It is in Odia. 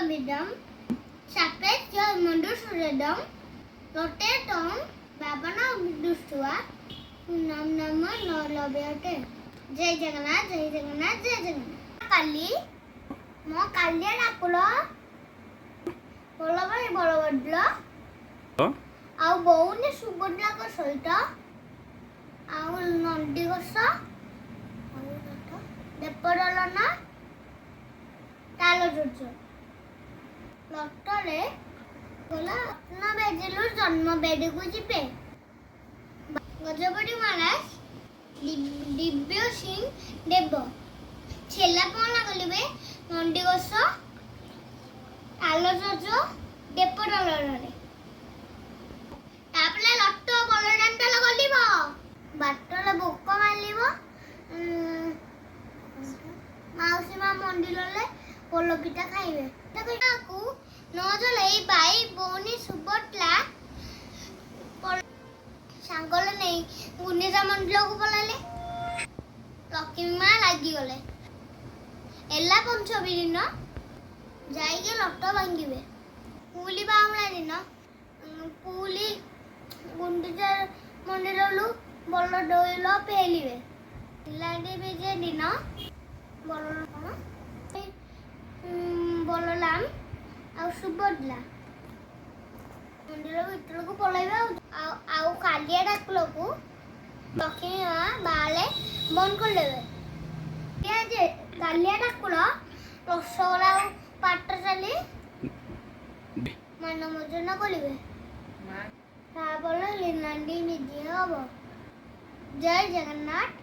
বিদম সাপে জয় মন্ডু সুরেদম লোটে টং বাবানা দুষ্টুয়া নাম নাম নলবেটে জয় জগন্নাথ জয় জগন্নাথ জয় জগন্নাথ কালি মো কালিয়া ডাকুলো বলবাই বলবডল ଆଉ ବଉନି ସୁଭଦ୍ରାଙ୍କ ସହିତ ଆଉ ନନ୍ଦିଘୋଷ ଦେବଦଳନ ତାଳଧ୍ୱଜ ଲଟରେ ଗଲା ରତ୍ନ ବେଦିଲୁ ଜନ୍ମ ବେଦିକୁ ଯିବେ ଗଜପତି ମହାରାଜ ଦିବ୍ୟ ସିଂ ଦେବ ଛେଲା ପହଁରା କରିବେ ନନ୍ଦିଘୋଷ ତାଳଧ୍ୱଜ ଦେବଦଳନରେ ତାପରେ ଲଟ ବଳଦାଣ୍ଡଲ ଗଲିବ ବାଟରେ ଭୋକ ମାରିବ ମାଉସୀ ମା ମନ୍ଦିରରେ ପୋଲ ପିଠା ଖାଇବେ ତାକୁ ନଜଲେଇ ଭାଇ ଭଉଣୀ ସୁଭଦ୍ରା ସାଙ୍ଗରେ ନେଇ ଗୁଣ୍ଡିଚା ମନ୍ଦିରକୁ ପଳାଇଲେ ଲକ୍ଷ୍ମୀ ମା ଲାଗିଗଲେ ହେଲା ପଞ୍ଚମୀ ଦିନ ଯାଇକି ଲଟ ଭାଙ୍ଗିବେ ପୁଲି ବାହୁଡ଼ା ଦିନ ପୁଲି ଗୁଣ୍ଡିଚା ମନ୍ଦିରରୁ ବଳ ଦୋଇଲ ପେଲିବେ ପିଲାଟି ବିଜେ ଦିନ ବଳରାମ ଆଉ ସୁଭଦ୍ରା ମନ୍ଦିର ଭିତରକୁ ପଳାଇବେ ଆଉ କାଳିଆ ଠାକୁରକୁ ଲକ୍ଷ୍ମୀ ମା ବାହାରେ ବନ୍ଦ କରିଦେବେ କାଳିଆ ଠାକୁର ରସଗୋଲା ଆଉ ପାଟ ଚାଲି ମାନଭୋଜନ କରିବେ ତାପରେ ଲିନାଣ୍ଡି ବିଜୟ ହବ ଜୟ ଜଗନ୍ନାଥ।